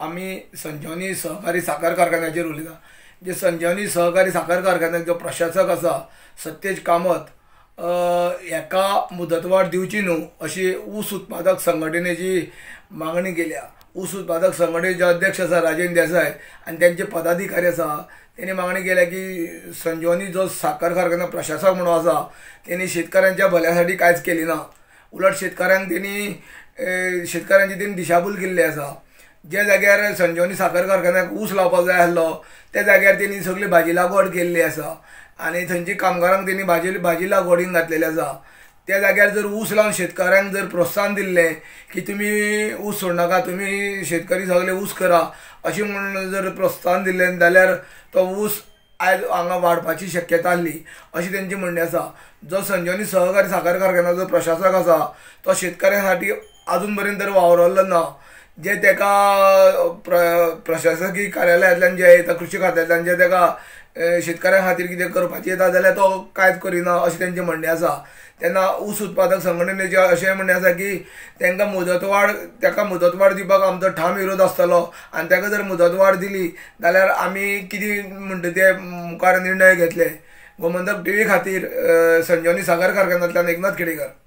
आम्ही संजीवनी सहकारी साखर कारखान्याचेर उलयता। जे संजीवनी सहकारी साखर कारखान्याक जो प्रशासक आसा सत्येज कामत एका मुदतवाड दिवची न्हू अशी ऊस उत्पादक संघटनेची मागणी केल्या। ऊस उत्पादक संघटनेचे अध्यक्ष आसा राजेंद्र देसाय आनी त्यांचे पदाधिकारी आसा त्यांनी मागणी केल्या की संजीवनी जो साखर कारखाना प्रशासक म्हणून आसा त्यांनी शेतकऱ्यांच्या भल्यासाठी कांयच केली ना। उलट शेतकऱ्यांक त्यांनी दिशाभूल केल्ली आसा। ज्या जाग्यार संजीवनी साखर कारखान्याक ऊस लावपाक जाय आसलो त्या जाग्यार त्यांनी सगळी भाजी लागवड केल्ली आसा आनी थंयची कामगारांक त्यांनी भाजी लागवडीन घातलेली आसा। त्या जाग्यार जर ऊस लावन शेतकऱ्यांक जर प्रोत्साहन दिल्लें की तुमी ऊस सोड नाका, तुमी शेतकरी सगळे ऊस करा अशें म्हणून जर प्रोत्साहन दिल्लें जाल्यार तो ऊस आयज हांगा वाडपाची शक्यता आसली अशी तेंची म्हणणी आसा। जो संजीवनी सहकारी साखर कारखान्याचो प्रशासक आसा तो शेतकऱ्यां अजून पर्यंत तर वावरलो ना। जे तेका प्रशासकीय कार्यालयांतल्यान जे येता कृषी खात्यांतल्यान जे तेका शेतकऱ्यां खातीर कितें करपाचें येता जाल्यार तो कांयच करिना अशें तेंचें म्हणणें आसा। तेन्ना ऊस उत्पादक संघटनेचें अशें म्हणणें आसा की तेका मुदतवाड दिवपाक आमचो ठाम विरोध आसतलो आनी तेका जर मुदतवाड दिली जाल्यार आमी कितें म्हणटा ते मुखार निर्णय घेतले। गोमंतक टीव्ही खातीर संजीवनी साखर कारखान्यांतल्यान एकनाथ केडेकर।